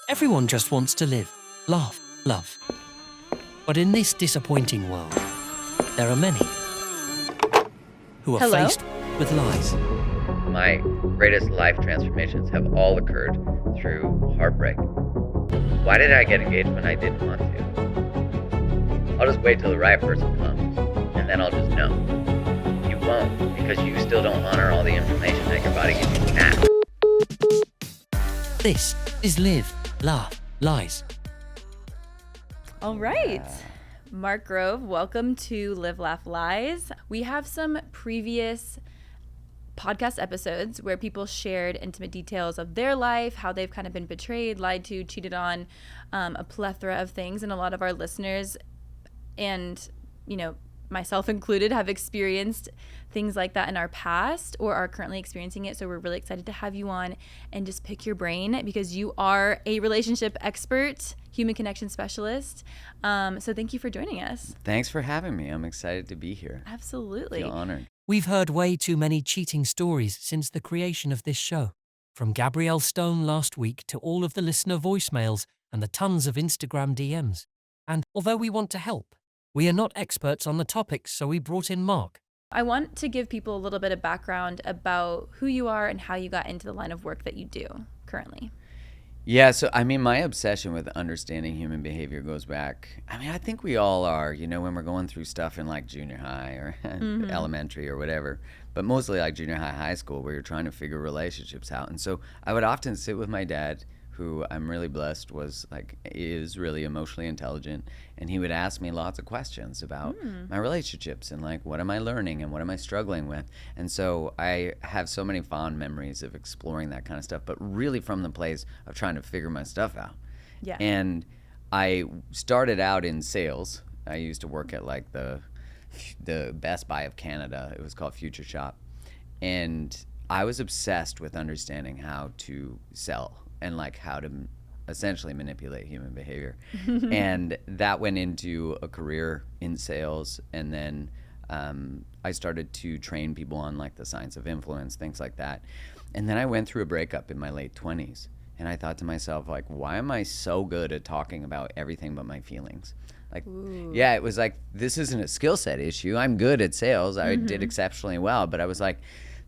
Everyone just wants to live, laugh, love. But in this disappointing world, there are many who are Hello? faced with lies. My greatest life transformations have all occurred through heartbreak. Why did I get engaged when I didn't want to? I'll just wait till the right person comes, and then I'll just know. You won't, because you still don't honor all the information that your body gives you now. This is Live, Laugh, Lies. All right. Mark Grove, welcome to Live, Laugh, Lies. We have some previous podcast episodes where people shared intimate details of their life, how they've kind of been betrayed, lied to, cheated on, a plethora of things. And a lot of our listeners and, myself included, have experienced things like that in our past or are currently experiencing it. So we're really excited to have you on and just pick your brain because you are a relationship expert, human connection specialist. So thank you for joining us. Thanks for having me. I'm excited to be here. Absolutely. I feel honored. We've heard way too many cheating stories since the creation of this show. From Gabrielle Stone last week to all of the listener voicemails and the tons of Instagram DMs. And although we want to help, we are not experts on the topics, so we brought in Mark. I want to give people a little bit of background about who you are and how you got into the line of work that you do currently. Yeah, so my obsession with understanding human behavior goes back. I think we all are, when we're going through stuff in like junior high or elementary or whatever, but mostly like junior high, high school, where you're trying to figure relationships out. And so I would often sit with my dad, who I'm really blessed is really emotionally intelligent, and he would ask me lots of questions about my relationships and like what am I learning and what am I struggling with. And so I have so many fond memories of exploring that kind of stuff, but really from the place of trying to figure my stuff out. Yeah. And I started out in sales. I used to work at like the Best Buy of Canada. It was called Future Shop. And I was obsessed with understanding how to sell and like how to essentially manipulate human behavior. And that went into a career in sales. And then I started to train people on like the science of influence, things like that. And then I went through a breakup in my late 20s. And I thought to myself, like, why am I so good at talking about everything but my feelings? Like, yeah, it was like, this isn't a skill set issue. I'm good at sales. I did exceptionally well. But I was like,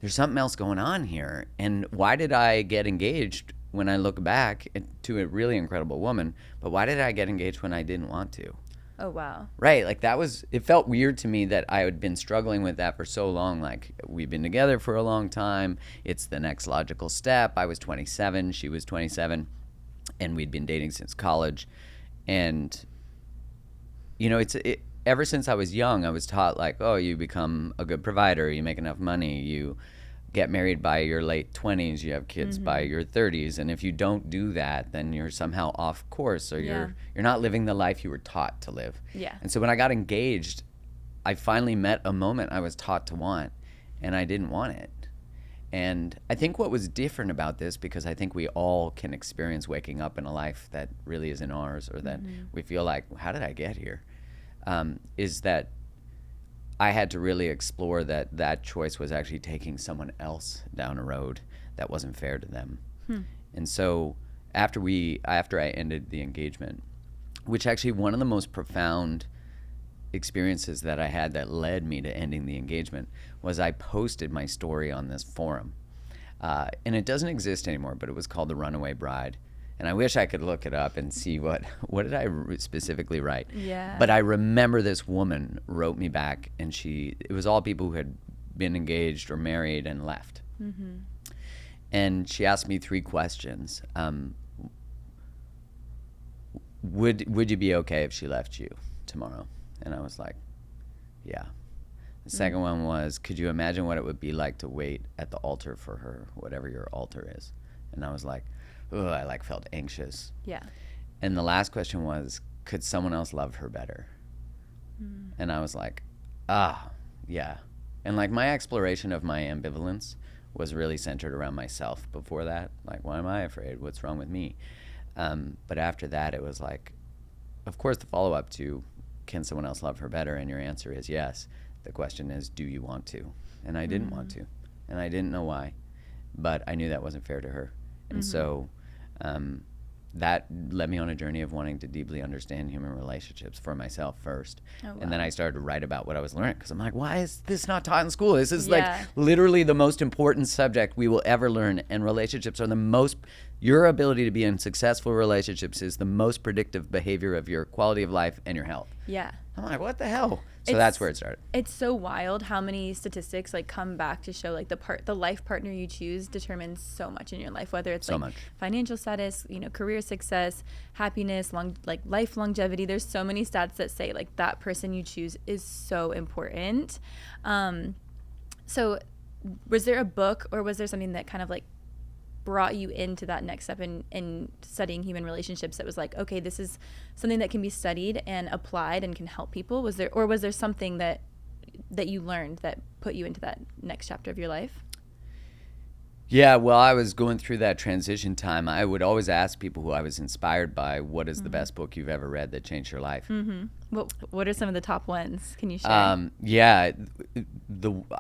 there's something else going on here. And why did I get engaged when I look back to a really incredible woman? But why did I get engaged when I didn't want to? Oh, wow. Right. Like it felt weird to me that I had been struggling with that for so long. Like, we've been together for a long time. It's the next logical step. I was 27. She was 27. And we'd been dating since college. And, ever since I was young, I was taught like, oh, you become a good provider. You make enough money. You get married by your late 20s, you have kids by your 30s, and if you don't do that, then you're somehow off course, or you're not living the life you were taught to live. Yeah. And so when I got engaged, I finally met a moment I was taught to want, and I didn't want it. And I think what was different about this, because I think we all can experience waking up in a life that really isn't ours, or that we feel like, how did I get here? Is that I had to really explore that choice was actually taking someone else down a road that wasn't fair to them. And so after I ended the engagement, which actually one of the most profound experiences that I had that led me to ending the engagement was I posted my story on this forum. And it doesn't exist anymore, but it was called The Runaway Bride. And I wish I could look it up and see what did I specifically write. Yeah. But I remember this woman wrote me back, and it was all people who had been engaged or married and left. And she asked me 3 questions. Would you be okay if she left you tomorrow? And I was like, yeah. The second one was, could you imagine what it would be like to wait at the altar for her, whatever your altar is? And I was like, I felt anxious. Yeah. And the last question was, could someone else love her better? And I was like, yeah. And like my exploration of my ambivalence was really centered around myself before that. Like, why am I afraid? What's wrong with me? But after that, it was like, of course, the follow-up to, can someone else love her better? And your answer is yes. The question is, do you want to? And I didn't want to. And I didn't know why. But I knew that wasn't fair to her. And so that led me on a journey of wanting to deeply understand human relationships for myself first. Oh, And then wow. I started to write about what I was learning, because I'm like, why is this not taught in school? This is Yeah. like literally the most important subject we will ever learn, and relationships are the most, your ability to be in successful relationships is the most predictive behavior of your quality of life and your health. Yeah. I'm like, what the hell? So It's- that's where it started. It's so wild how many statistics like come back to show like the life partner you choose determines so much in your life, whether it's So like much. financial status, career success, happiness, life longevity. There's so many stats that say like that person you choose is so important. So was there a book or was there something that kind of like brought you into that next step in studying human relationships that was like, okay, this is something that can be studied and applied and can help people? Was there something that you learned that put you into that next chapter of your life? Yeah, well, I was going through that transition time. I would always ask people who I was inspired by, what is the best book you've ever read that changed your life? What are some of the top ones? Can you share? Yeah,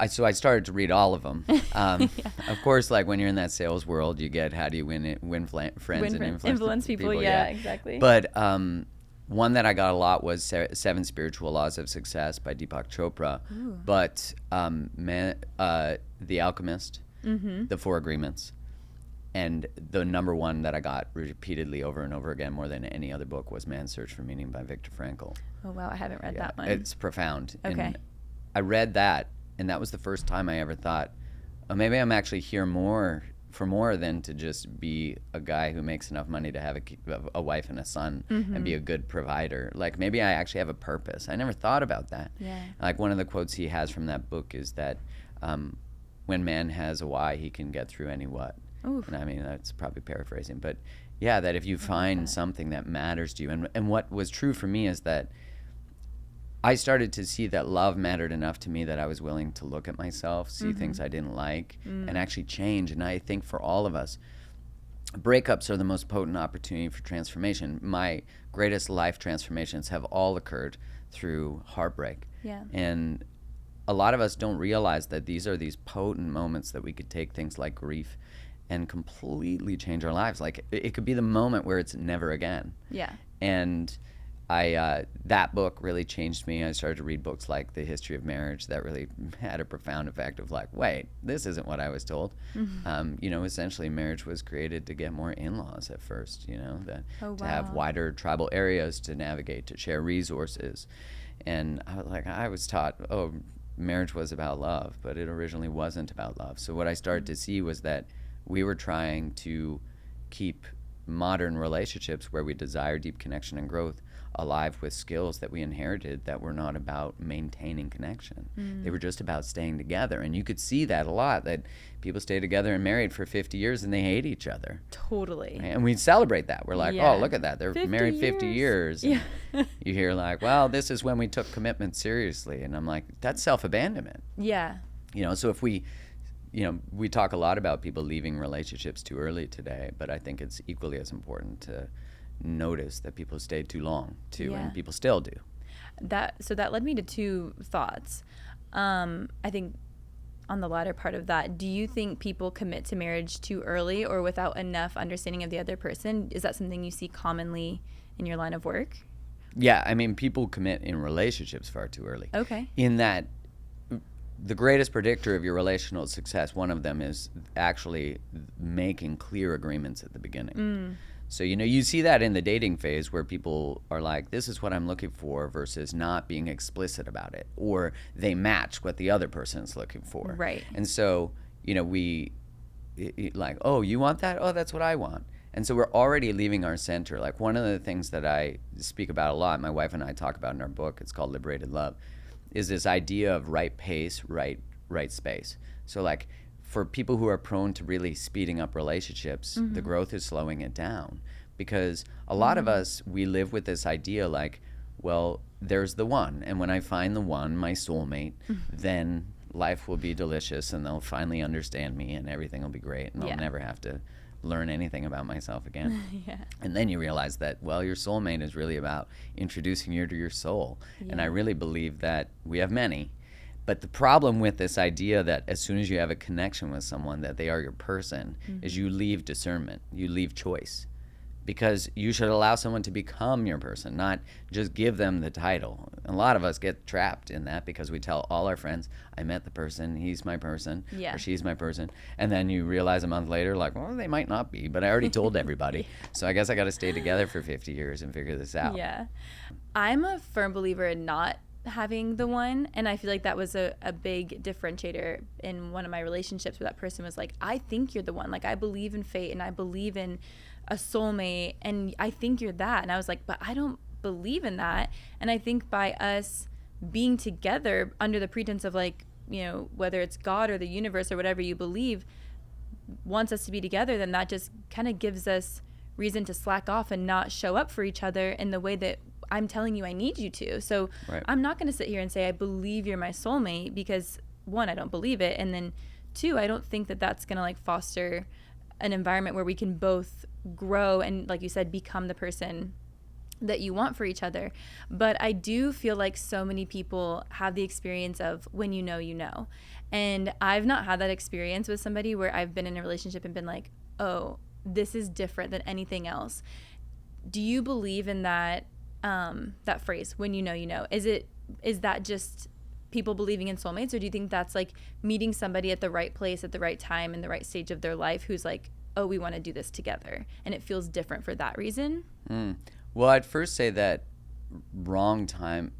so I started to read all of them. Of course, like when you're in that sales world, you get how do you win friends and influence people. Yeah, exactly. But one that I got a lot was Seven Spiritual Laws of Success by Deepak Chopra. Ooh. But The Alchemist, The Four Agreements, and the number one that I got repeatedly over and over again more than any other book was Man's Search for Meaning by Viktor Frankl. Oh wow, I haven't read that one. It's profound. Okay. And I read that, and that was the first time I ever thought, oh, maybe I'm actually here for more than to just be a guy who makes enough money to have a wife and a son and be a good provider. Like maybe I actually have a purpose. I never thought about that. Yeah. Like one of the quotes he has from that book is that when man has a why, he can get through any what. Oof. And I mean, that's probably paraphrasing, but yeah, that if you find something that matters to you, and what was true for me is that I started to see that love mattered enough to me that I was willing to look at myself, see things I didn't like, and actually change. And I think for all of us, breakups are the most potent opportunity for transformation. My greatest life transformations have all occurred through heartbreak. Yeah. And a lot of us don't realize that these are these potent moments that we could take things like grief and completely change our lives. Like it could be the moment where it's never again. Yeah. And that book really changed me. I started to read books like The History of Marriage that really had a profound effect of like, wait, this isn't what I was told. Essentially marriage was created to get more in-laws at first, to have wider tribal areas to navigate, to share resources. And I was taught, marriage was about love, but it originally wasn't about love. So what I started to see was that we were trying to keep modern relationships where we desire deep connection and growth alive with skills that we inherited that were not about maintaining connection. They were just about staying together. And you could see that a lot, that people stay together and married for 50 years and they hate each other. Totally. And we celebrate that. We're like, Yeah. oh, look at that. They're 50 married 50 years. Yeah. You hear like, well, this is when we took commitment seriously. And I'm like, that's self-abandonment. Yeah. So if we talk a lot about people leaving relationships too early today, but I think it's equally as important to notice that people stayed too long too, Yeah. and people still do. So that led me to two thoughts. I think on the latter part of that, do you think people commit to marriage too early or without enough understanding of the other person? Is that something you see commonly in your line of work? Yeah, I mean, people commit in relationships far too early. Okay. In that, the greatest predictor of your relational success, one of them is actually making clear agreements at the beginning. So, you see that in the dating phase where people are like, this is what I'm looking for, versus not being explicit about it, or they match what the other person's looking for. Right. And so, we like, oh, you want that? Oh, that's what I want. And so we're already leaving our center. Like one of the things that I speak about a lot, my wife and I talk about in our book, it's called Liberated Love, is this idea of right pace, right space. So like for people who are prone to really speeding up relationships, the growth is slowing it down. Because a lot of us, we live with this idea like, well, there's the one. And when I find the one, my soulmate, then life will be delicious and they'll finally understand me and everything will be great and I'll never have to learn anything about myself again. Yeah. And then you realize that, well, your soulmate is really about introducing you to your soul. And I really believe that we have many. But the problem with this idea that as soon as you have a connection with someone that they are your person is you leave discernment, you leave choice. because you should allow someone to become your person, not just give them the title. A lot of us get trapped in that because we tell all our friends, I met the person, he's my person, Yeah. or she's my person. And then you realize a month later, like, well, they might not be, but I already told everybody. So I guess I got to stay together for 50 years and figure this out. Yeah. I'm a firm believer in not having the one, and I feel like that was a big differentiator in one of my relationships where that person was like, I think you're the one. Like, I believe in fate and I believe in a soulmate, and I think you're that. And I was like, but I don't believe in that. And I think by us being together under the pretense of, like, you know, whether it's God or the universe or whatever you believe wants us to be together, then that just kind of gives us reason to slack off and not show up for each other in the way that I'm telling you I need you to. So Right. I'm not going to sit here and say I believe you're my soulmate, because one, I don't believe it, and then two, I don't think that that's going to, like, foster an environment where we can both grow and, like you said, become the person that you want for each other. But I do feel like so many people have the experience of when you know, you know. And I've not had that experience with somebody where I've been in a relationship and been like, oh, this is different than anything else. Do you believe in that that phrase, when you know, you know? Is that just people believing in soulmates, or do you think that's like meeting somebody at the right place at the right time in the right stage of their life who's like, oh, we want to do this together, and it feels different for that reason? Well, I'd first say that wrong timing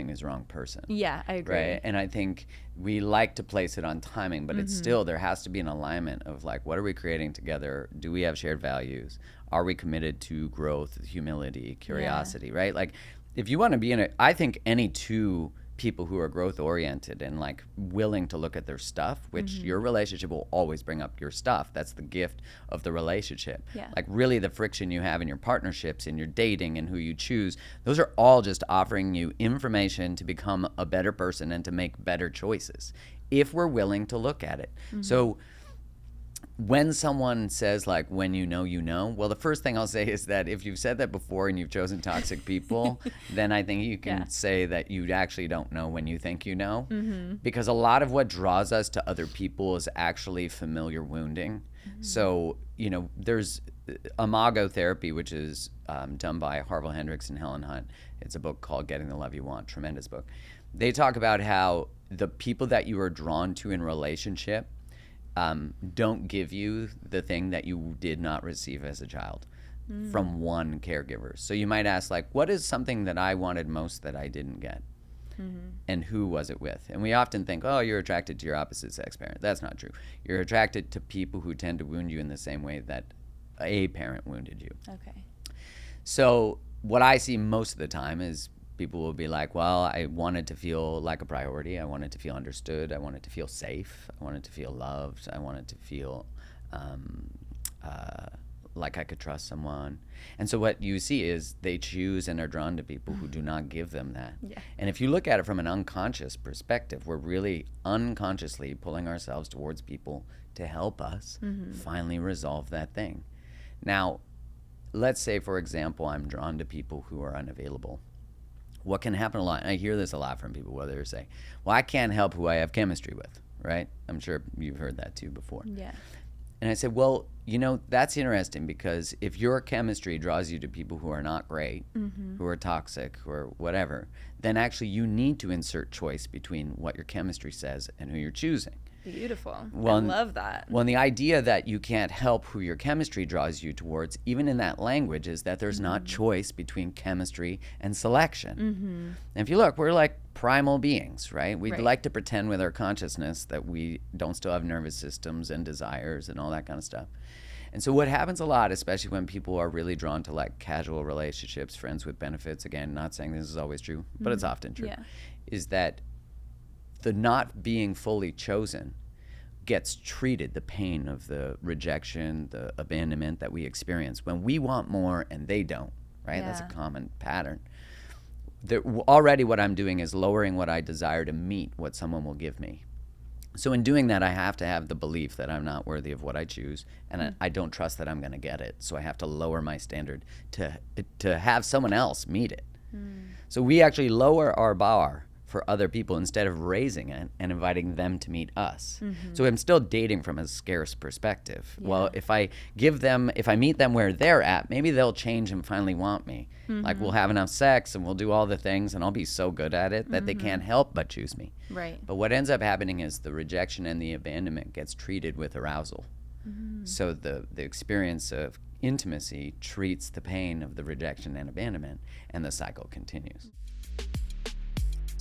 is wrong person. Yeah, I agree. Right. And I think we like to place it on timing, but it's still, there has to be an alignment of, like, what are we creating together? Do we have shared values? Are we committed to growth, humility, curiosity, right? Like, if you want to be in it, I think any two people who are growth oriented and, like, willing to look at their stuff, which your relationship will always bring up your stuff. That's the gift of the relationship. Yeah. Like, really the friction you have in your partnerships, in your dating, and who you choose, those are all just offering you information to become a better person and to make better choices if we're willing to look at it. So when someone says, like, when you know, you know, well, the first thing I'll say is that if you've said that before and you've chosen toxic people, then I think you can say that you actually don't know when you think you know. Because a lot of what draws us to other people is actually familiar wounding. So, you know, there's imago therapy, which is done by Harville Hendricks and Helen Hunt. It's a book called Getting the Love You Want, tremendous book. They talk about how the people that you are drawn to in relationship don't give you the thing that you did not receive as a child from one caregiver. So you might ask, like, what is something that I wanted most that I didn't get? And who was it with? And we often think, oh, you're attracted to your opposite sex parent. That's not true. You're attracted to people who tend to wound you in the same way that a parent wounded you. Okay. So what I see most of the time is people will be like, well, I wanted to feel like a priority. I wanted to feel understood. I wanted to feel safe. I wanted to feel loved. I wanted to feel like I could trust someone. And so what you see is they choose and are drawn to people who do not give them that. Yeah. And if you look at it from an unconscious perspective, we're really unconsciously pulling ourselves towards people to help us finally resolve that thing. Now, let's say, for example, I'm drawn to people who are unavailable. What can happen a lot, and I hear this a lot from people, where they're saying, well, I can't help who I have chemistry with, right? I'm sure you've heard that too before. Yeah. And I said, well, you know, that's interesting, because if your chemistry draws you to people who are not great, who are toxic, or whatever, then actually you need to insert choice between what your chemistry says and who you're choosing. Beautiful. Well, I love that. Well, and the idea that you can't help who your chemistry draws you towards, even in that language, is that there's not choice between chemistry and selection. And if you look, we're like primal beings, right? We'd like to pretend with our consciousness that we don't still have nervous systems and desires and all that kind of stuff. And so what happens a lot, especially when people are really drawn to, like, casual relationships, friends with benefits, again, not saying this is always true, but it's often true, is that the not being fully chosen gets treated, the pain of the rejection, the abandonment that we experience when we want more and they don't, right? That's a common pattern. Already what I'm doing is lowering what I desire to meet what someone will give me. So in doing that, I have to have the belief that I'm not worthy of what I choose, and I don't trust that I'm going to get it. So I have to lower my standard to have someone else meet it. So we actually lower our bar for other people instead of raising it and inviting them to meet us. So I'm still dating from a scarce perspective. Well, if I meet them where they're at, maybe they'll change and finally want me. Like we'll have enough sex and we'll do all the things and I'll be so good at it that they can't help but choose me. Right. But what ends up happening is the rejection and the abandonment gets treated with arousal. So the experience of intimacy treats the pain of the rejection and abandonment, and the cycle continues.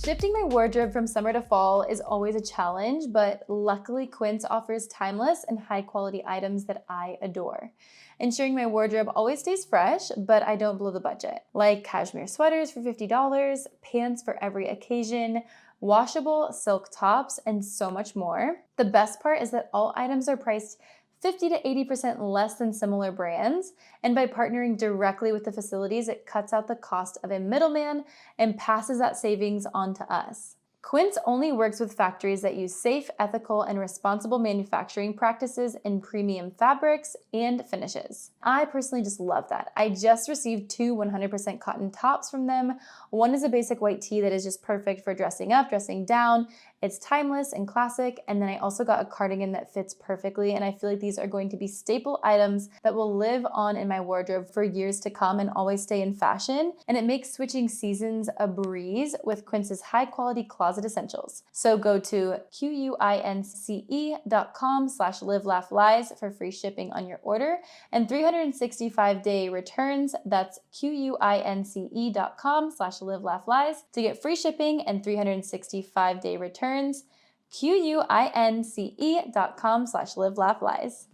Shifting my wardrobe from summer to fall is always a challenge, but luckily Quince offers timeless and high quality items that I adore. Ensuring my wardrobe always stays fresh, but I don't blow the budget. Like cashmere sweaters for $50, pants for every occasion, washable silk tops, and so much more. The best part is that all items are priced 50 to 80% less than similar brands, and by partnering directly with the facilities, it cuts out the cost of a middleman and passes that savings on to us. Quince only works with factories that use safe, ethical, and responsible manufacturing practices in premium fabrics and finishes. I personally just love that. I just received 2 100% cotton tops from them. One is a basic white tee that is just perfect for dressing up, dressing down. It's timeless and classic, and then I also got a cardigan that fits perfectly, and I feel like these are going to be staple items that will live on in my wardrobe for years to come and always stay in fashion, and it makes switching seasons a breeze with Quince's high-quality closet essentials. So go to quince.com/livelaughlies for free shipping on your order and 365-day returns. That's quince.com/livelaughlies to get free shipping and 365-day returns. quince.com/livelaughlies.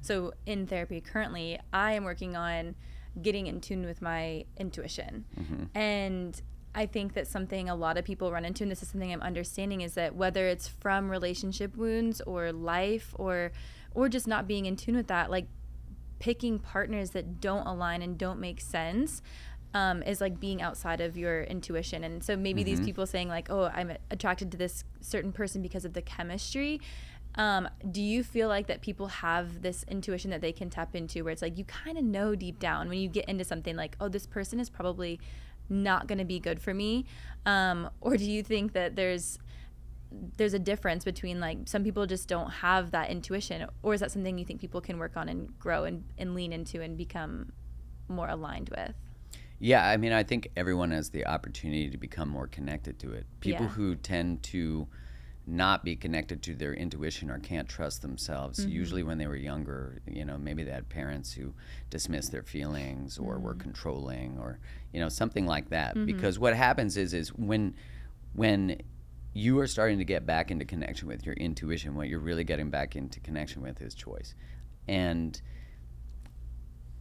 So in therapy currently, I am working on getting in tune with my intuition. And I think that something a lot of people run into, and this is something I'm understanding, is that whether it's from relationship wounds or life or just not being in tune with that, like picking partners that don't align and don't make sense, is like being outside of your intuition. And so maybe these people saying like, oh, I'm attracted to this certain person because of the chemistry. Do you feel like that people have this intuition that they can tap into where it's like you kind of know deep down when you get into something like, oh, this person is probably not going to be good for me? Or do you think that there's a difference between like some people just don't have that intuition, or is that something you think people can work on and grow and lean into and become more aligned with? Yeah, I mean, I think everyone has the opportunity to become more connected to it. People who tend to not be connected to their intuition or can't trust themselves, usually when they were younger, maybe they had parents who dismissed their feelings or were controlling or, something like that. Because what happens is when you are starting to get back into connection with your intuition, what you're really getting back into connection with is choice. And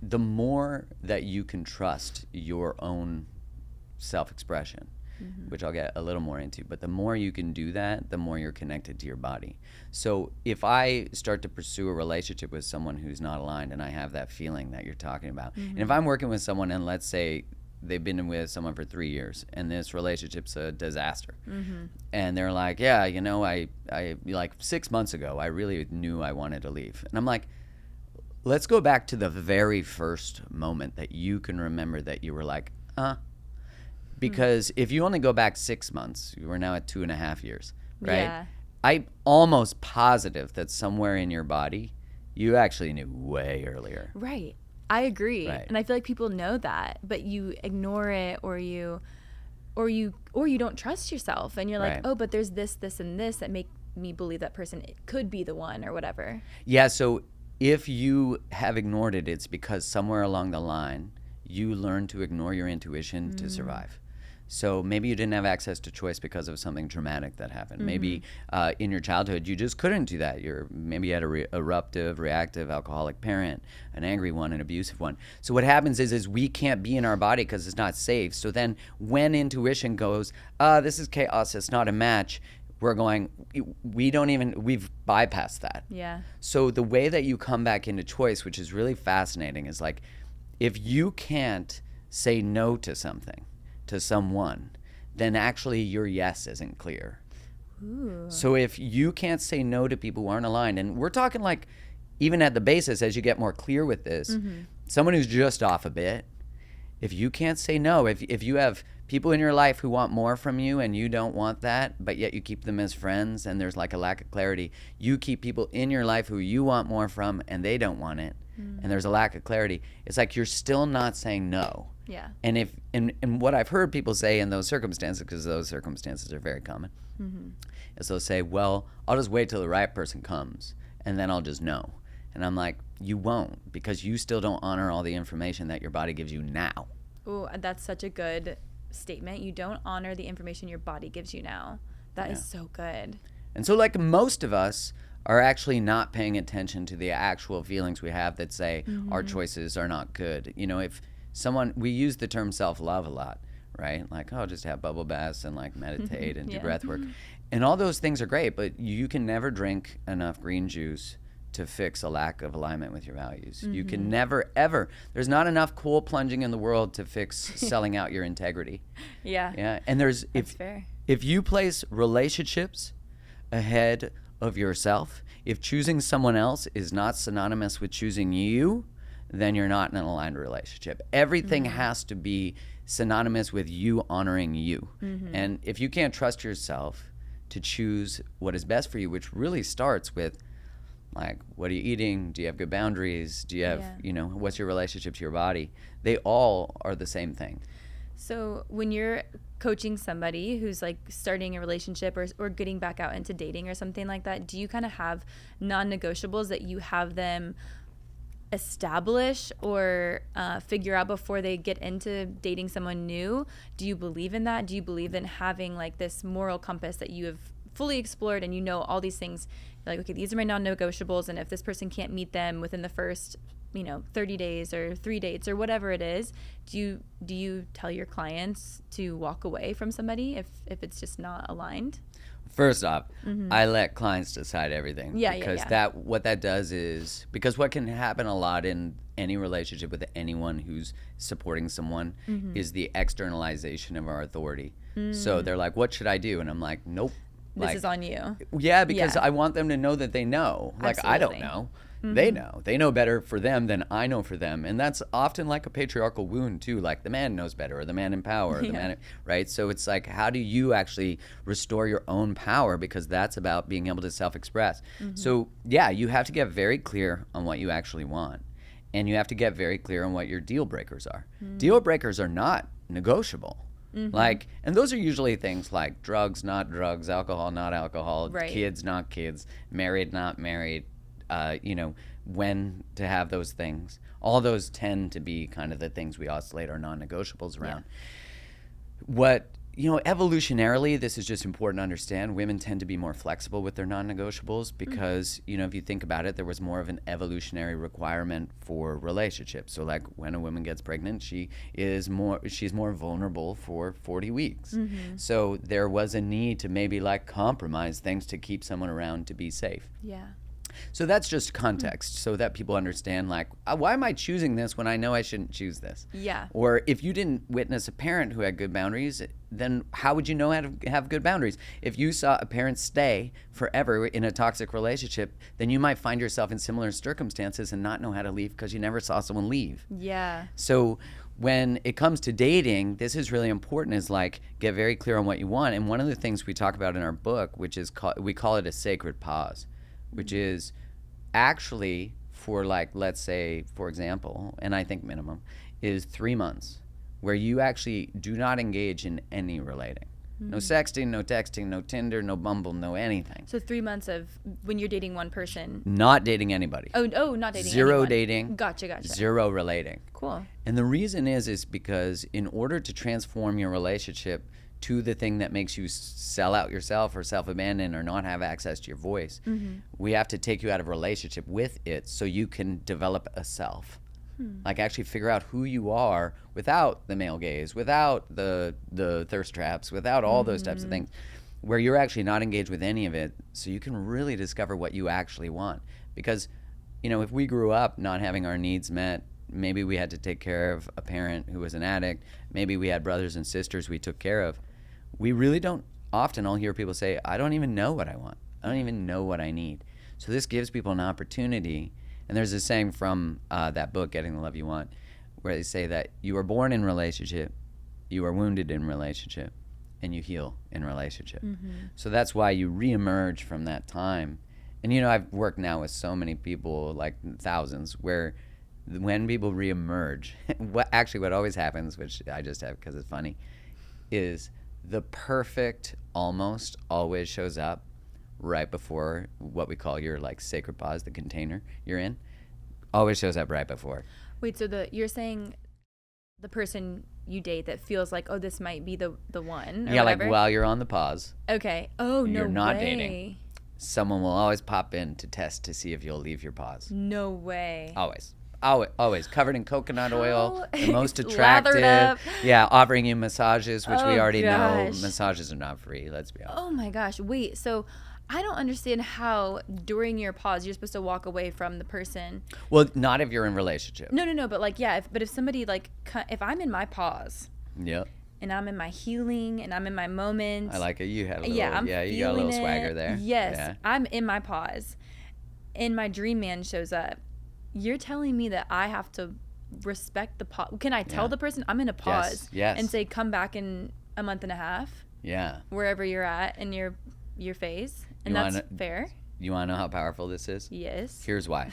the more that you can trust your own self-expression, which I'll get a little more into, but the more you can do that, the more you're connected to your body. So if I start to pursue a relationship with someone who's not aligned and I have that feeling that you're talking about, and if I'm working with someone and let's say they've been with someone for 3 years and this relationship's a disaster, and they're like, yeah, I like 6 months ago, I really knew I wanted to leave. And I'm like, let's go back to the very first moment that you can remember that you were like, because if you only go back 6 months, we're now at 2.5 years, right? Yeah. I'm almost positive that somewhere in your body, you actually knew way earlier. Right. I agree. Right. And I feel like people know that, but you ignore it or you don't trust yourself and you're like, Right. oh, but there's this, and this that make me believe that person could be the one or whatever. Yeah, so if you have ignored it, it's because somewhere along the line, you learned to ignore your intuition to survive. So maybe you didn't have access to choice because of something dramatic that happened. Maybe in your childhood, you just couldn't do that. Maybe you had a eruptive, reactive, alcoholic parent, an angry one, an abusive one. So what happens is we can't be in our body because it's not safe. So then when intuition goes, this is chaos, it's not a match, we're going, we've bypassed that. Yeah. So the way that you come back into choice, which is really fascinating, is like, if you can't say no to something, to someone, then actually your yes isn't clear. Ooh. So if you can't say no to people who aren't aligned, and we're talking like, even at the basis, as you get more clear with this, someone who's just off a bit, if you can't say no, if you have people in your life who want more from you and you don't want that, but yet you keep them as friends and there's like a lack of clarity. You keep people in your life who you want more from and they don't want it, and there's a lack of clarity. It's like you're still not saying no. Yeah. And if and what I've heard people say in those circumstances, because those circumstances are very common, is they'll say, well, I'll just wait till the right person comes and then I'll just know. And I'm like, you won't, because you still don't honor all the information that your body gives you now. Oh, that's such a good statement. You don't honor the information your body gives you now. That is so good. And so like most of us are actually not paying attention to the actual feelings we have that say our choices are not good. You know, if we use the term self-love a lot, right? Like, oh, just have bubble baths and like meditate and do breath work. And all those things are great, but you can never drink enough green juice to fix a lack of alignment with your values. You can never, ever. There's not enough coal plunging in the world to fix selling out your integrity. Yeah. And That's fair. If you place relationships ahead of yourself, if choosing someone else is not synonymous with choosing you, then you're not in an aligned relationship. Everything has to be synonymous with you honoring you. And if you can't trust yourself to choose what is best for you, which really starts with, like, what are you eating? Do you have good boundaries? Do you have, what's your relationship to your body? They all are the same thing. So when you're coaching somebody who's like starting a relationship or getting back out into dating or something like that, do you kind of have non-negotiables that you have them establish or figure out before they get into dating someone new? Do you believe in that? Do you believe in having like this moral compass that you have fully explored and you know all these things, like, okay, these are my non-negotiables, and if this person can't meet them within the first 30 days or 3 dates or whatever it is, do you tell your clients to walk away from somebody if it's just not aligned? First off, I let clients decide everything. Because what that does is, because what can happen a lot in any relationship with anyone who's supporting someone is the externalization of our authority. So they're like, what should I do? And I'm like, nope. This is on you. Yeah, because I want them to know that they know. Like, Absolutely. I don't know. They know. They know better for them than I know for them. And that's often like a patriarchal wound too. Like, the man knows better, or the man in power, or the man, right? So it's like, how do you actually restore your own power? Because that's about being able to self-express. So yeah, you have to get very clear on what you actually want. And you have to get very clear on what your deal breakers are. Deal breakers are not negotiable. Like, and those are usually things like drugs, not drugs, alcohol, not alcohol, kids, not kids, married, not married, when to have those things. All those tend to be kind of the things we oscillate our non-negotiables around. What, evolutionarily, this is just important to understand. Women tend to be more flexible with their non-negotiables because, if you think about it, there was more of an evolutionary requirement for relationships. So like, when a woman gets pregnant, she's more vulnerable for 40 weeks. So there was a need to maybe like compromise things to keep someone around to be safe. Yeah. So that's just context so that people understand, like, why am I choosing this when I know I shouldn't choose this? Yeah. Or if you didn't witness a parent who had good boundaries, then how would you know how to have good boundaries? If you saw a parent stay forever in a toxic relationship, then you might find yourself in similar circumstances and not know how to leave because you never saw someone leave. Yeah. So when it comes to dating, this is really important, is like, get very clear on what you want. And one of the things we talk about in our book, which is we call it a sacred pause, which is actually for, like, let's say, for example, and I think minimum, is 3 months where you actually do not engage in any relating. No sexting, no texting, no Tinder, no Bumble, no anything. So 3 months of when you're dating one person. Not dating anybody. Oh, not dating Zero anyone. dating. Gotcha. Zero relating. Cool. And the reason is because in order to transform your relationship to the thing that makes you sell out yourself or self-abandon or not have access to your voice, we have to take you out of a relationship with it so you can develop a self. Like, actually figure out who you are without the male gaze, without the thirst traps, without all those types of things, where you're actually not engaged with any of it, so you can really discover what you actually want. Because, if we grew up not having our needs met, maybe we had to take care of a parent who was an addict, maybe we had brothers and sisters we took care of, we really don't often, I'll hear people say, I don't even know what I want. I don't even know what I need. So this gives people an opportunity. And there's a saying from that book, Getting the Love You Want, where they say that you were born in relationship, you are wounded in relationship and you heal in relationship. So that's why you reemerge from that time. And I've worked now with so many people, like thousands, where when people reemerge, what always happens, which I just have because it's funny, is the perfect almost always shows up right before what we call your like sacred pause, the container you're in, always shows up right before. Wait, so you're saying the person you date that feels like, oh, this might be the one, or Yeah, whatever? like while you're on the pause, Okay. Oh, no you're not way. dating. Someone will always pop in to test to see if you'll leave your pause. No way. Always covered in coconut oil, the most Lathered attractive. up. Yeah, offering you massages, which we Oh, already know gosh. massages are not free. Let's be honest. Oh my gosh. Wait, so I don't understand how during your pause you're supposed to walk away from the person. Well, not if you're in relationship. No, but like, yeah, if somebody like, if I'm in my pause Yep. and I'm in my healing and I'm in my moment. I like it. You had a little, Yeah, I'm you got a feeling little swagger it. there. Yes, Yeah. I'm in my pause, and my dream man shows up. You're telling me that I have to respect the pause? Can I tell Yeah. the person I'm in a pause? Yes. And say come back in a month and a half, Yeah. wherever you're at in your phase, and You that's wanna- fair. You want to know how powerful this is? Yes. Here's why.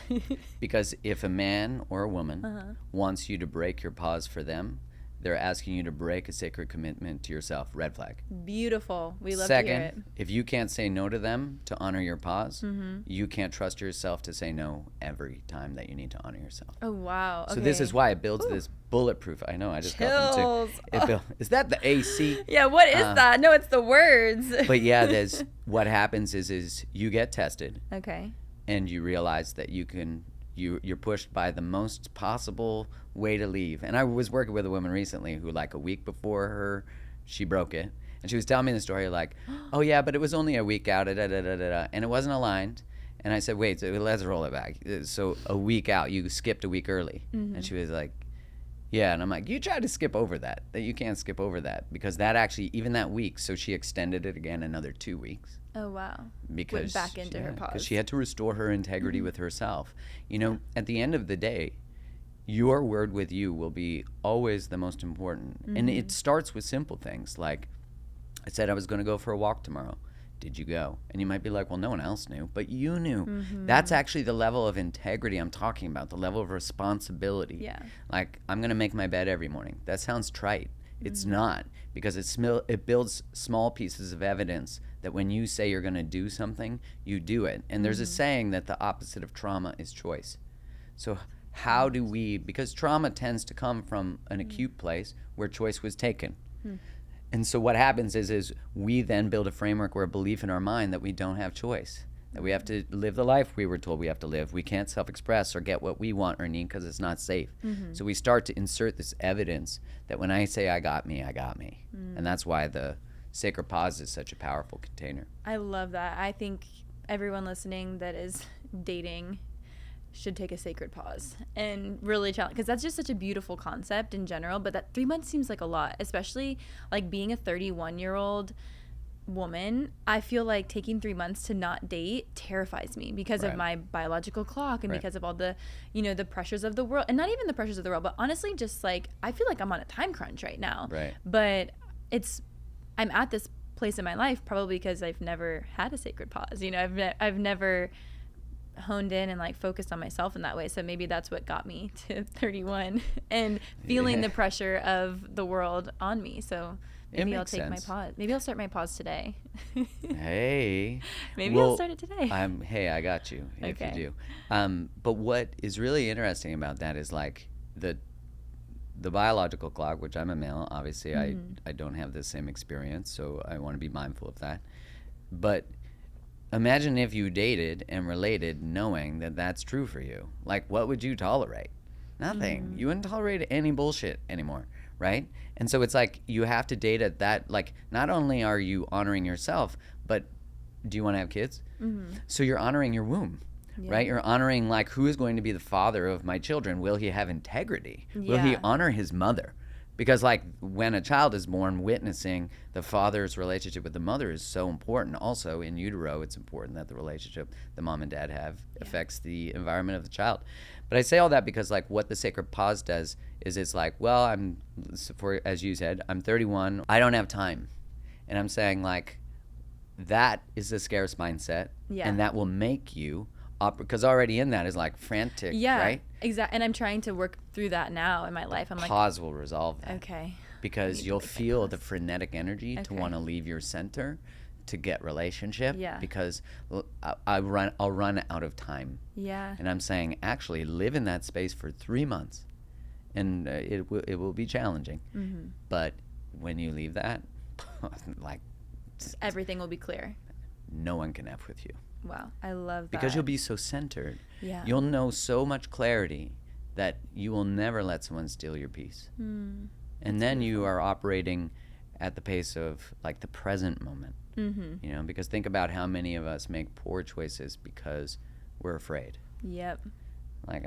Because if a man or a woman Uh-huh. wants you to break your pause for them, they're asking you to break a sacred commitment to yourself. Red flag. Beautiful. We love to hear it. Second, if you can't say no to them to honor your pause, Mm-hmm. you can't trust yourself to say no every time that you need to honor yourself. Oh wow. So this okay. is why it builds this bulletproof. I know, I just got them Chills. too. Is that the AC? Yeah. What is that? No, it's the words. But yeah, there's what happens is you get tested Okay. and you realize that you're pushed by the most possible way to leave. And I was working with a woman recently who, like, a week before she broke it, and she was telling me the story like, oh yeah, but it was only a week out, and it wasn't aligned. And I said, wait, so let's roll it back. So a week out, you skipped a week early. And she was like, yeah. And I'm like, you tried to skip over that you can't skip over that, because that actually, even that week, so she extended it again another 2 weeks. Oh wow. Because Went back into her because pause. she had to restore her integrity with herself. At the end of the day, your word with you will be always the most important. And it starts with simple things like, I said I was going to go for a walk tomorrow. Did you go? And you might be like, well, no one else knew, but you knew. That's actually the level of integrity I'm talking about, the level of responsibility. Yeah. Like, I'm going to make my bed every morning. That sounds trite. It's not, because it builds small pieces of evidence that when you say you're going to do something, you do it. And there's a saying that the opposite of trauma is choice. So how do we, because trauma tends to come from an acute place where choice was taken. And so what happens is we then build a framework or a belief in our mind that we don't have choice, that we have to live the life we were told we have to live. We can't self-express or get what we want or need because it's not safe. So we start to insert this evidence that when I say I got me, I got me. And that's why the sacred pause is such a powerful container. I love that. I think everyone listening that is dating should take a sacred pause and really challenge, because that's just such a beautiful concept in general. But that 3 months seems like a lot, especially like being a 31-year-old woman. I feel like taking 3 months to not date terrifies me because of Right. my biological clock and Right. because of all the, the pressures of the world, and not even the pressures of the world, but honestly, just like, I feel like I'm on a time crunch right now. Right. But I'm at this place in my life probably because I've never had a sacred pause. I've never honed in and like focused on myself in that way. So maybe that's what got me to 31 and feeling the pressure of the world on me. So maybe I'll makes take sense. my pause. Maybe I'll start my pause today. Hey. Maybe I'll start it today. Hey, I got you if Okay. you do. But what is really interesting about that is like the biological clock, which I'm a male, obviously I don't have the same experience, so I want to be mindful of that. But imagine if you dated and related knowing that that's true for you. Like, what would you tolerate? Nothing. You wouldn't tolerate any bullshit anymore, right? And so it's like you have to date at that, like, not only are you honoring yourself, but do you want to have kids? So you're honoring your womb, right? You're honoring, like, who is going to be the father of my children? Will he have integrity? Will he Yeah. honor his mother? Because, like, when a child is born, witnessing the father's relationship with the mother is so important. Also, in utero, it's important that the relationship the mom and dad have affects the environment of the child. But I say all that because, like, what the sacred pause does is it's like, well, as you said, I'm 31, I don't have time. And I'm saying, like, that is a scarce mindset. Yeah. And that will make you, because already in that is like frantic, right? Exactly. And I'm trying to work through that now in my life. I'm like, pause will resolve that. okay. Because you'll feel the frenetic energy to Okay. want to leave your center to get relationship. Yeah. Because I'll run out of time. Yeah. And I'm saying, actually live in that space for 3 months, and it will be challenging. Mm-hmm. But when you leave that, like, Everything will be clear. no one can F with you. Wow. I love that. Because you'll be so centered. Yeah. You'll know so much clarity that you will never let someone steal your peace. And then you are operating at the pace of, like, the present moment. Mm-hmm. You know, because think about how many of us make poor choices because we're afraid. Yep. Like,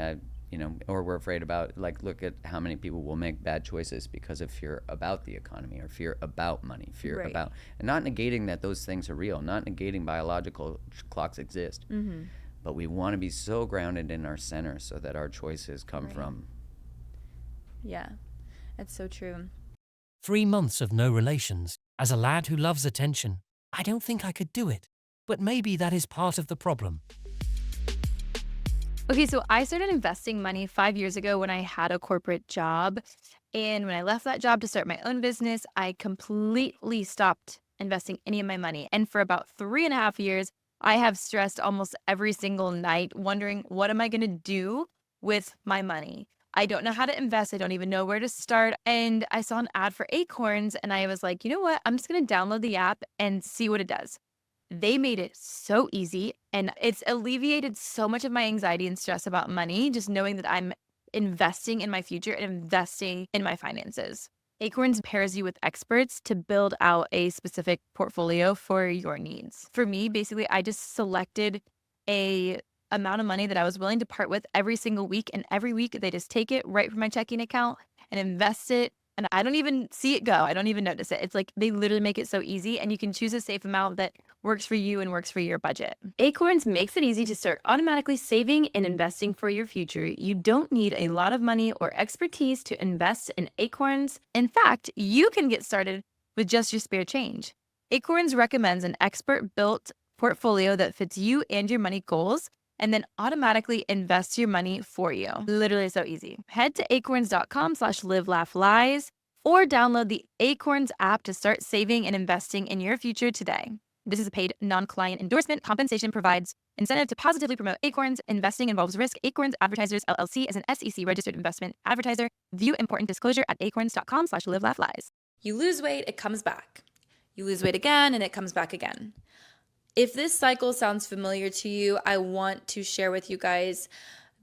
or we're afraid about, like, look at how many people will make bad choices because of fear about the economy, or fear about money, fear Right. about, and not negating that those things are real, not negating biological clocks exist. Mm-hmm. But we want to be so grounded in our center so that our choices come Right. from. Yeah. That's so true. 3 months of no relations. As a lad who loves attention, I don't think I could do it. But maybe that is part of the problem. Okay, so I started investing money 5 years ago when I had a corporate job. And when I left that job to start my own business, I completely stopped investing any of my money. And for about 3.5 years, I have stressed almost every single night, wondering, what am I going to do with my money? I don't know how to invest. I don't even know where to start. And I saw an ad for Acorns, and I was like, you know what? I'm just going to download the app and see what it does. They made it so easy, and it's alleviated so much of my anxiety and stress about money, just knowing that I'm investing in my future and investing in my finances. Acorns pairs you with experts to build out a specific portfolio for your needs. For me, basically, I just selected a amount of money that I was willing to part with every single week, and every week they just take it right from my checking account and invest it. And I don't even see it go. I don't even notice it. It's like they literally make it so easy, and you can choose a safe amount that works for you and works for your budget. Acorns makes it easy to start automatically saving and investing for your future. You don't need a lot of money or expertise to invest in Acorns. In fact, you can get started with just your spare change. Acorns recommends an expert-built portfolio that fits you and your money goals, and then automatically invest your money for you. Literally so easy. Head to acorns.com/live-laugh-lies or download the Acorns app to start saving and investing in your future today. This is a paid non-client endorsement. Compensation provides incentive to positively promote Acorns. Investing involves risk. Acorns Advertisers LLC is an SEC registered investment advertiser. View important disclosure at acorns.com/live-laugh-lies. You lose weight, it comes back. You lose weight again, and it comes back again. If this cycle sounds familiar to you, I want to share with you guys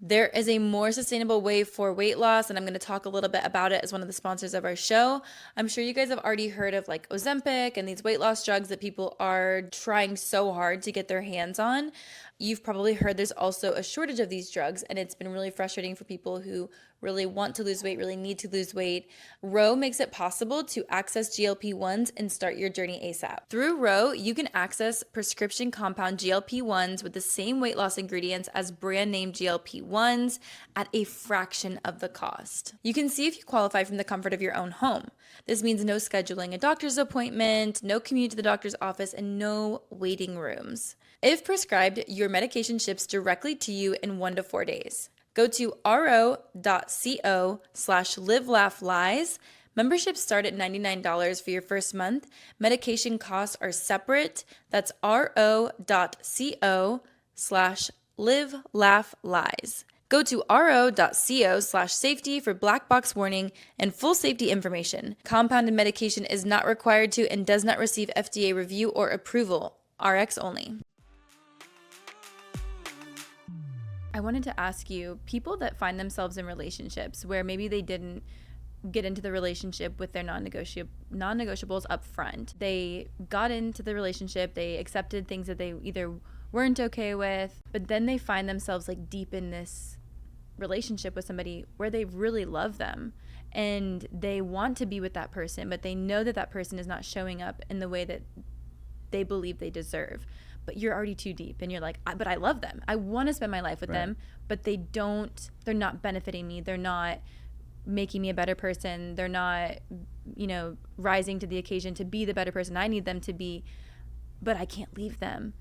there is a more sustainable way for weight loss, and I'm going to talk a little bit about it as one of the sponsors of our show. I'm sure you guys have already heard of like Ozempic and these weight loss drugs that people are trying so hard to get their hands on. You've probably heard there's also a shortage of these drugs, and it's been really frustrating for people who really want to lose weight, really need to lose weight. Ro makes it possible to access GLP-1s and start your journey ASAP. Through Ro, you can access prescription compound GLP-1s with the same weight loss ingredients as brand name GLP-1s at a fraction of the cost. You can see if you qualify from the comfort of your own home. This means no scheduling a doctor's appointment, no commute to the doctor's office, and no waiting rooms. If prescribed, your medication ships directly to you in 1 to 4 days. Go to ro.co/live-laugh-lies. Memberships start at $99 for your first month. Medication costs are separate. That's ro.co/live-laugh-lies. Go to ro.co/safety for black box warning and full safety information. Compounded medication is not required to and does not receive FDA review or approval. RX only. I wanted to ask you, people that find themselves in relationships where maybe they didn't get into the relationship with their non-negotiables up front. They got into the relationship, they accepted things that they either weren't okay with, but then they find themselves like deep in this relationship with somebody where they really love them and they want to be with that person, but they know that that person is not showing up in the way that they believe they deserve. But you're already too deep and you're like, but I love them. I want to spend my life with them, but they're not benefiting me. They're not making me a better person. They're not, rising to the occasion to be the better person I need them to be, but I can't leave them.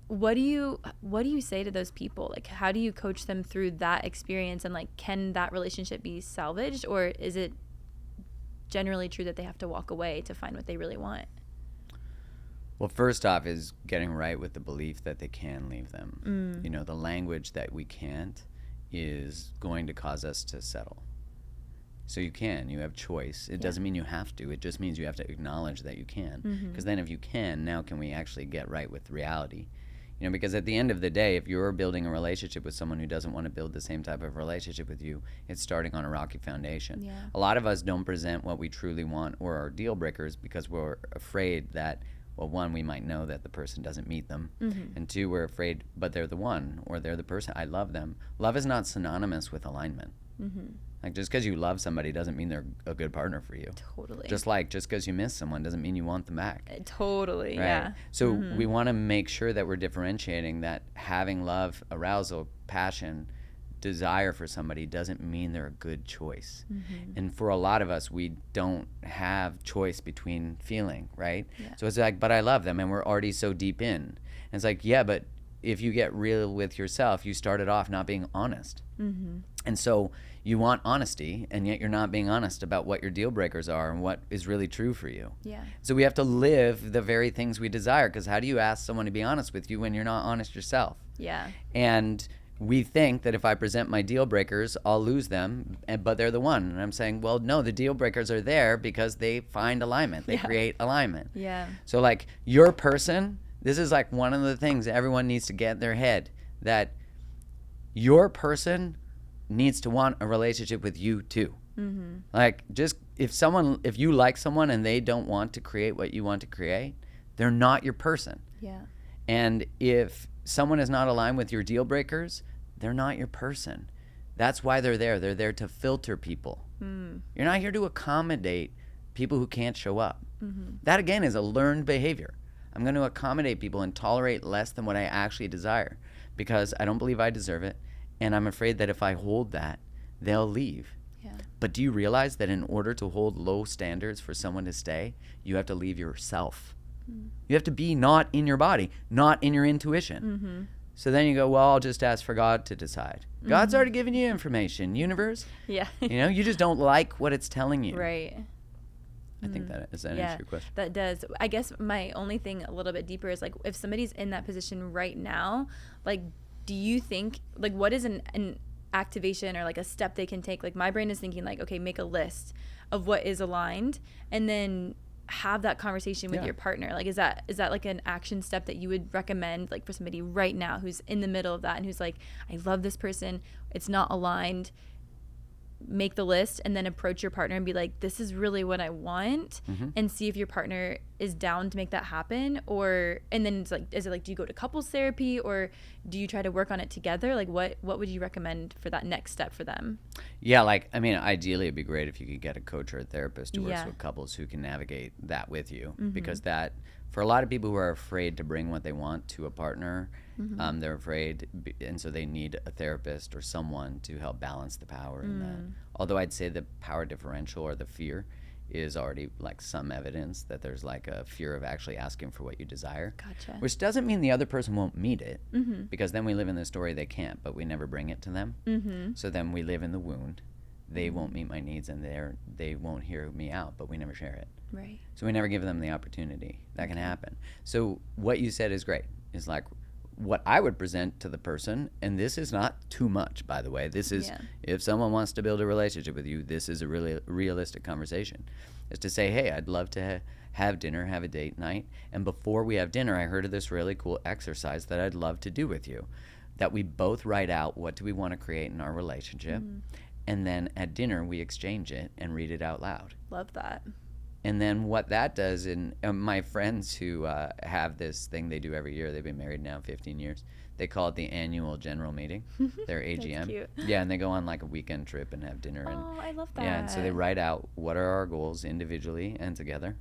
What do you say to those people? Like, how do you coach them through that experience, and like, can that relationship be salvaged, or is it generally true that they have to walk away to find what they really want? Well, first off is getting right with the belief that they can leave them. The language that we can't is going to cause us to settle. So you have choice. It doesn't mean you have to. It just means you have to acknowledge that you can. Because then if you can, now can we actually get right with reality? Because at the end of the day, if you're building a relationship with someone who doesn't want to build the same type of relationship with you, it's starting on a rocky foundation. Yeah. A lot of us don't present what we truly want or our deal breakers because we're afraid that, well, one, we might know that the person doesn't meet them. And two, we're afraid, but they're the one or they're the person. I love them. Love is not synonymous with alignment. Like, just because you love somebody doesn't mean they're a good partner for you. Totally. Just because you miss someone doesn't mean you want them back. Totally, Right? yeah. So we want to make sure that we're differentiating that having love, arousal, passion, desire for somebody doesn't mean they're a good choice. And for a lot of us, we don't have choice between feeling, right? Yeah. So it's like, but I love them, and we're already so deep in. And it's like, yeah, but if you get real with yourself, you started off not being honest. And so you want honesty, and yet you're not being honest about what your deal breakers are and what is really true for you. Yeah. So we have to live the very things we desire, because how do you ask someone to be honest with you when you're not honest yourself? Yeah. And we think that if I present my deal breakers, I'll lose them, but they're the one. And I'm saying, well, no, the deal breakers are there because they find alignment. They create alignment. Yeah. So like your person, this is like one of the things everyone needs to get in their head, that your person needs to want a relationship with you too. Like, just if you like someone and they don't want to create what you want to create, they're not your person. Yeah. And if someone is not aligned with your deal breakers, they're not your person. That's why they're there. They're there to filter people. You're not here to accommodate people who can't show up. That, again, is a learned behavior. I'm going to accommodate people and tolerate less than what I actually desire because I don't believe I deserve it, and I'm afraid that if I hold that, they'll leave. Yeah. But do you realize that in order to hold low standards for someone to stay, you have to leave yourself? You have to be not in your body, not in your intuition. So then you go, well, I'll just ask for God to decide. God's already given you information, universe. Yeah. You just don't like what it's telling you. Right. I think that answer your question. That does. I guess my only thing a little bit deeper is, like, if somebody's in that position right now, like, do you think, like, what is an activation or like a step they can take? Like, my brain is thinking, like, okay, make a list of what is aligned, and then have that conversation with your partner. Like, is that like an action step that you would recommend, like, for somebody right now who's in the middle of that and who's like, I love this person, it's not aligned? Make the list and then approach your partner and be like, this is really what I want, and see if your partner is down to make that happen. And then it's like, is it like, do you go to couples therapy, or do you try to work on it together? Like, what would you recommend for that next step for them? Yeah, like, I mean, ideally it'd be great if you could get a coach or a therapist who works with couples who can navigate that with you, because that, for a lot of people who are afraid to bring what they want to a partner, they're afraid, and so they need a therapist or someone to help balance the power in that. Although I'd say the power differential, or the fear, is already like some evidence that there's like a fear of actually asking for what you desire. Gotcha. Which doesn't mean the other person won't meet it, because then we live in the story they can't, but we never bring it to them. So then we live in the wound. They won't meet my needs, and they won't hear me out, but we never share it. Right. So we never give them the opportunity. That can happen. So what you said is great. It's like what I would present to the person, and this is not too much, by the way. This is, if someone wants to build a relationship with you, this is a really realistic conversation. Is to say, hey, I'd love to have dinner, have a date night, and before we have dinner, I heard of this really cool exercise that I'd love to do with you, that we both write out what do we want to create in our relationship, and then at dinner we exchange it and read it out loud. Love that. And then what that does, and my friends who have this thing they do every year, they've been married now 15 years, they call it the annual general meeting, their AGM. That's cute. Yeah, and they go on like a weekend trip and have dinner. And, I love that. yeah, and so they write out what are our goals individually and together,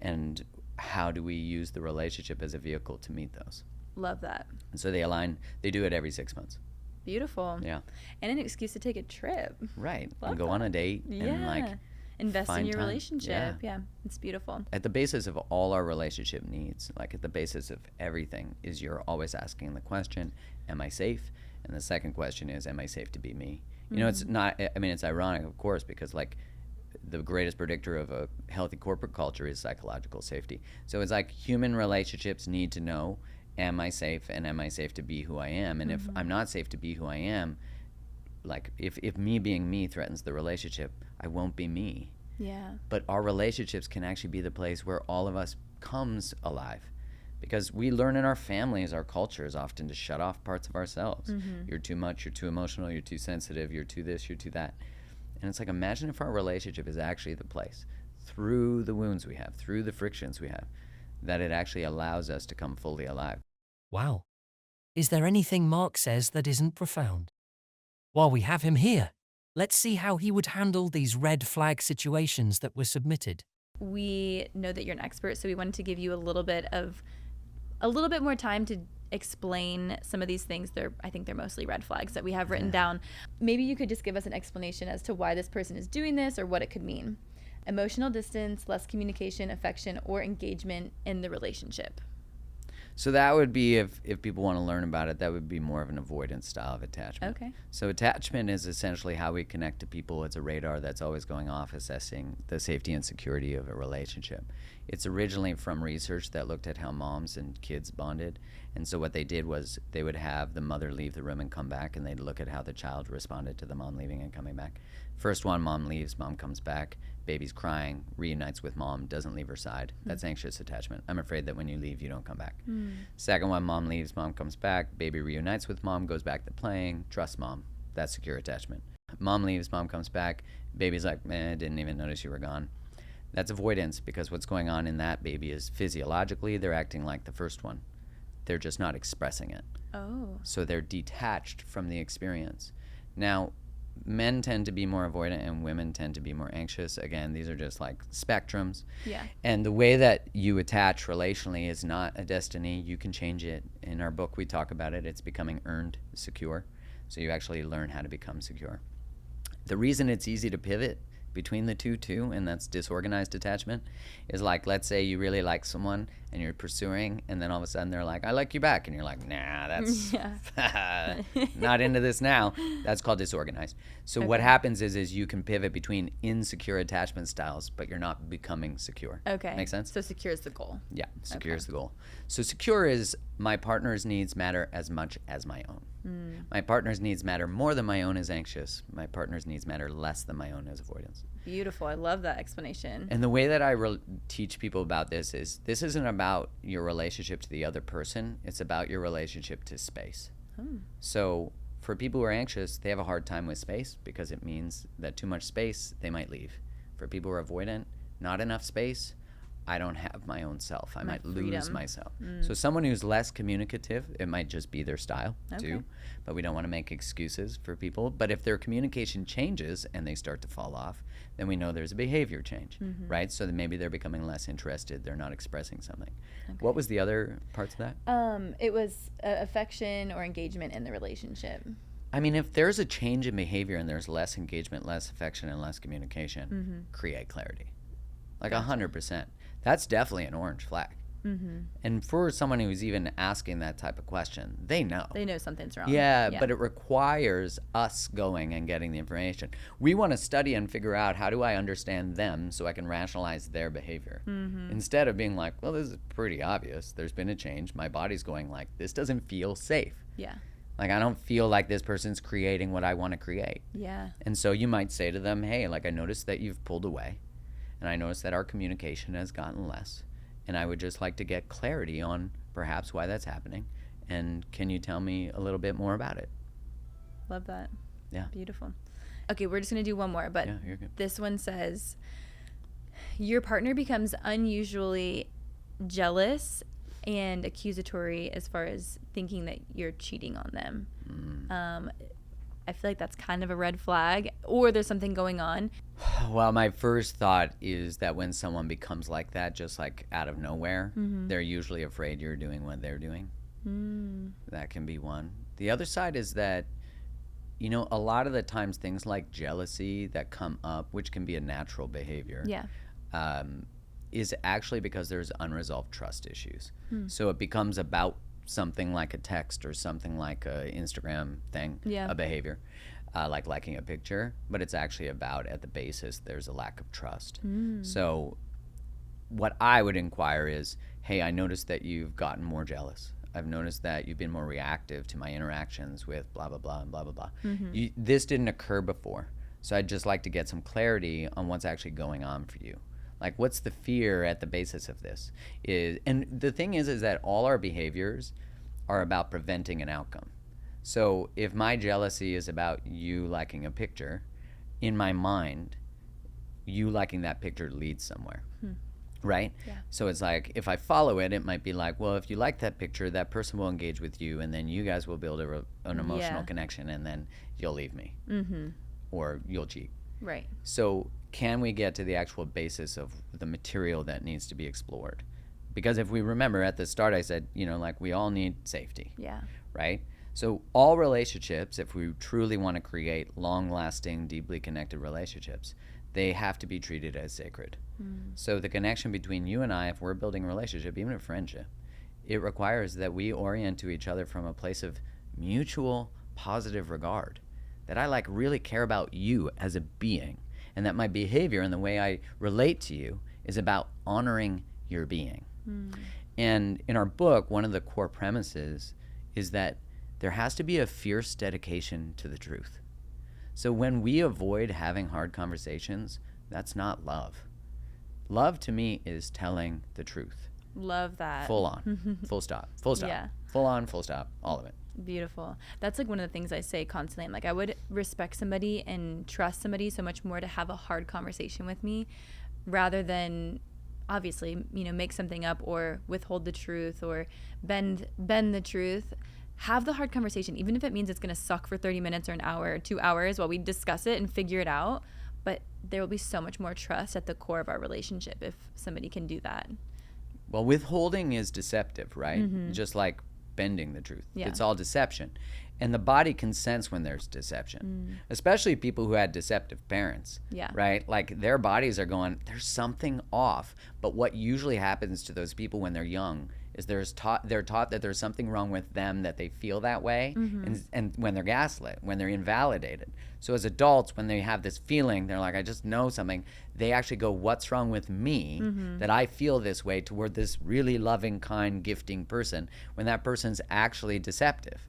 and how do we use the relationship as a vehicle to meet those. Love that. And so they align, they do it every 6 months. Beautiful. Yeah. And an excuse to take a trip. Right. Love And go on a date Yeah. and like Invest in find your time. relationship. Yeah. It's beautiful. At the basis of all our relationship needs, like at the basis of everything, is you're always asking the question, am I safe? And the second question is, am I safe to be me? You know, it's not, I mean, it's ironic, of course, because like the greatest predictor of a healthy corporate culture is psychological safety. So it's like human relationships need to know, am I safe, and am I safe to be who I am? And if I'm not safe to be who I am, like if me being me threatens the relationship, I won't be me. Yeah. But our relationships can actually be the place where all of us comes alive, because we learn in our families, our cultures, often to shut off parts of ourselves. You're too much, you're too emotional, you're too sensitive, you're too this, you're too that. And it's like, imagine if our relationship is actually the place, through the wounds we have, through the frictions we have, that it actually allows us to come fully alive. Wow. Is there anything Mark says that isn't profound? While we have him here, let's see how he would handle these red flag situations that were submitted. We know that you're an expert, so we wanted to give you a little bit more time to explain some of these things. I think they're mostly red flags that we have written down. Maybe you could just give us an explanation as to why this person is doing this or what it could mean. Emotional distance, less communication, affection, or engagement in the relationship. So that would be, if people want to learn about it, that would be more of an avoidance style of attachment. Okay. So attachment is essentially how we connect to people. It's a radar that's always going off, assessing the safety and security of a relationship. It's originally from research that looked at how moms and kids bonded. And so what they did was they would have the mother leave the room and come back, and they'd look at how the child responded to the mom leaving and coming back. First one, mom leaves, mom comes back, baby's crying, reunites with mom, doesn't leave her side. That's anxious attachment. I'm afraid that when you leave, you don't come back. Second one, mom leaves, mom comes back, baby reunites with mom, goes back to playing, trusts mom. That's secure attachment. Mom leaves, mom comes back, baby's like, I didn't even notice you were gone. That's avoidance, because what's going on in that baby is physiologically they're acting like the first one. They're just not expressing it. Oh. So they're detached from the experience. Now, men tend to be more avoidant and women tend to be more anxious. Again, these are just like spectrums. Yeah. And the way that you attach relationally is not a destiny. You can change it. In our book, we talk about it. It's becoming earned secure. So you actually learn how to become secure. The reason it's easy to pivot between the two too, and that's disorganized attachment, is like, let's say you really like someone and you're pursuing, and then all of a sudden they're like, I like you back, and you're like, nah, that's not into this now. That's called disorganized. So what happens is you can pivot between insecure attachment styles, but you're not becoming secure. Okay. Make sense? So secure is the goal. Yeah, secure is the goal. So secure is, my partner's needs matter as much as my own. My partner's needs matter more than my own is anxious. My partner's needs matter less than my own is avoidance. Beautiful. I love that explanation. And the way that I teach people about this isn't about your relationship to the other person. It's about your relationship to space. So for people who are anxious, they have a hard time with space because it means that too much space, they might leave. For people who are avoidant, not enough space, I don't have my own self. I might lose freedom. myself. So someone who's less communicative, it might just be their style too, but we don't want to make excuses for people. But if their communication changes and they start to fall off, then we know there's a behavior change, right? So then maybe they're becoming less interested. They're not expressing something. What was the other parts of that? It was affection or engagement in the relationship. I mean, if there's a change in behavior and there's less engagement, less affection, and less communication, create clarity. Like 100%. That's definitely an orange flag. And for someone who's even asking that type of question, they know. They know something's wrong. Yeah, but it requires us going and getting the information. We want to study and figure out, how do I understand them so I can rationalize their behavior? Instead of being like, well, this is pretty obvious. There's been a change. My body's going like, this doesn't feel safe. Yeah. Like, I don't feel like this person's creating what I want to create. Yeah. And so you might say to them, hey, like, I noticed that you've pulled away, and I noticed that our communication has gotten less, and I would just like to get clarity on perhaps why that's happening, and can you tell me a little bit more about it? Love that. Yeah. Beautiful. Okay, we're just going to do one more, but Yeah, you're good. this one says, your partner becomes unusually jealous and accusatory as far as thinking that you're cheating on them. I feel like that's kind of a red flag, or there's something going on. Well, my first thought is that when someone becomes like that, just like out of nowhere, they're usually afraid you're doing what they're doing. That can be one. The other side is that You know, a lot of the times things like jealousy that come up, which can be a natural behavior, Yeah. is actually because there's unresolved trust issues. So it becomes about something like a text or something like a Instagram thing, Yeah. a behavior, like liking a picture, but it's actually about, at the basis, there's a lack of trust. So what I would inquire is, hey, I noticed that you've gotten more jealous. I've noticed that you've been more reactive to my interactions with blah, blah, blah, and blah, blah, blah. This didn't occur before. So I'd just like to get some clarity on what's actually going on for you. Like, what's the fear at the basis of this? And the thing is that all our behaviors are about preventing an outcome. So if my jealousy is about you liking a picture, in my mind, you liking that picture leads somewhere. Right? Yeah. So it's like, if I follow it, it might be like, well, if you like that picture, that person will engage with you, and then you guys will build an emotional connection, and then you'll leave me. Or you'll cheat. Right. So can we get to the actual basis of the material that needs to be explored? Because if we remember at the start, I said, you know, like, we all need safety. Yeah. Right? So all relationships, if we truly want to create long-lasting, deeply connected relationships, they have to be treated as sacred. So the connection between you and I, if we're building a relationship, even a friendship, it requires that we orient to each other from a place of mutual positive regard, that I like really care about you as a being, and that my behavior and the way I relate to you is about honoring your being. And in our book, one of the core premises is that there has to be a fierce dedication to the truth. So when we avoid having hard conversations, that's not love. Love to me is telling the truth. Love that. Full on, full stop, full stop, Yeah. full on, full stop, all of it. Beautiful. That's like one of the things I say constantly. I'm like, I would respect somebody and trust somebody so much more to have a hard conversation with me rather than obviously, you know, make something up or withhold the truth or bend the truth. Have the hard conversation, even if it means it's going to suck for 30 minutes or an hour or 2 hours while we discuss it and figure it out. But there will be so much more trust at the core of our relationship if somebody can do that. Well, withholding is deceptive, right? Just like bending the truth. Yeah. It's all deception. And the body can sense when there's deception, especially people who had deceptive parents, Yeah. right? Like, their bodies are going, there's something off. But what usually happens to those people when they're young is they're taught that there's something wrong with them, that they feel that way, and when they're gaslit, when they're invalidated. So as adults, when they have this feeling, they're like, I just know something, they actually go, what's wrong with me that I feel this way toward this really loving, kind, gifting person, when that person's actually deceptive.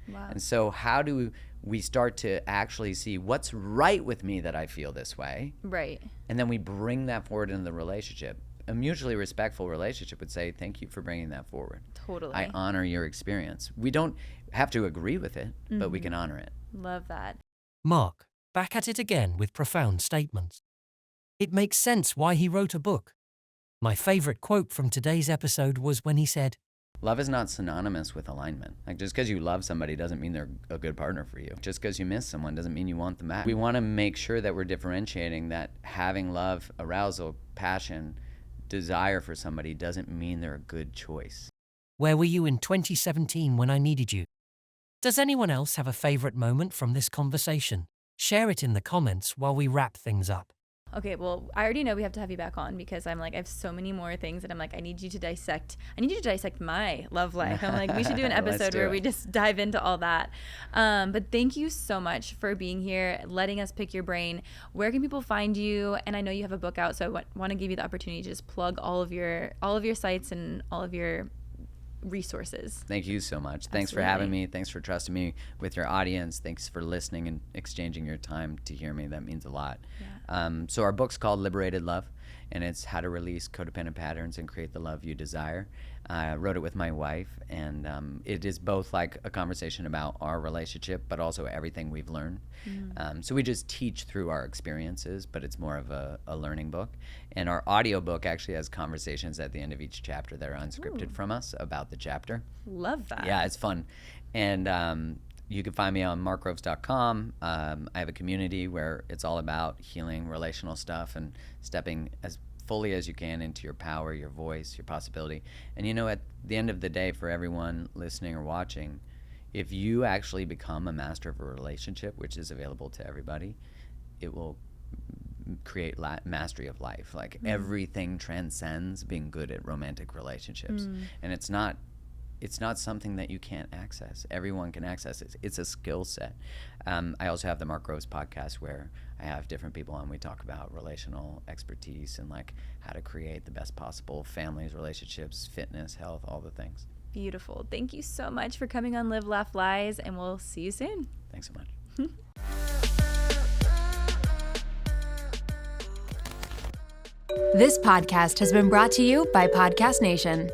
Wow. And so how do we start to actually see what's right with me that I feel this way? Right. And then we bring that forward into the relationship. A mutually respectful relationship would say, thank you for bringing that forward. Totally. I honor your experience. We don't have to agree with it, but we can honor it. Love that. Mark, back at it again with profound statements. It makes sense why he wrote a book. My favorite quote from today's episode was when he said, Love is not synonymous with alignment. Like, just because you love somebody doesn't mean they're a good partner for you. Just because you miss someone doesn't mean you want them back. We want to make sure that we're differentiating that having love, arousal, passion, desire for somebody doesn't mean they're a good choice. where were you in 2017 when I needed you? Does anyone else have a favorite moment from this conversation? Share it in the comments while we wrap things up. Okay, well, I already know we have to have you back on because I'm like, I have so many more things that I'm like, I need you to dissect my love life. I'm like, we should do an Let's episode do where it. we just dive into all that. But thank you so much for being here, letting us pick your brain. Where can people find you? And I know you have a book out, so I want to give you the opportunity to just plug all of your sites and all of your resources. Thank you so much. Thanks for Absolutely. having me. Thanks for trusting me with your audience. Thanks for listening and exchanging your time to hear me. That means a lot. So our book's called Liberated Love, and it's how to release codependent patterns and create the love you desire. I wrote it with my wife, and it is both like a conversation about our relationship, but also everything we've learned. So we just teach through our experiences, but it's more of a learning book. And our audio book actually has conversations at the end of each chapter that are unscripted from us about the chapter. Love that. Yeah, it's fun. And you can find me on markgroves.com. I have a community where it's all about healing relational stuff and stepping as fully as you can into your power, your voice, your possibility. And you know, at the end of the day, for everyone listening or watching, if you actually become a master of a relationship, which is available to everybody, it will create mastery of life. Like everything transcends being good at romantic relationships, and it's not something that you can't access. Everyone can access it. It's a skill set. I also have the Mark Groves podcast where I have different people on. We talk about relational expertise and like how to create the best possible families, relationships, fitness, health, all the things. Beautiful. Thank you so much for coming on Live, Laugh, Lies, and we'll see you soon. Thanks so much. This podcast has been brought to you by Podcast Nation.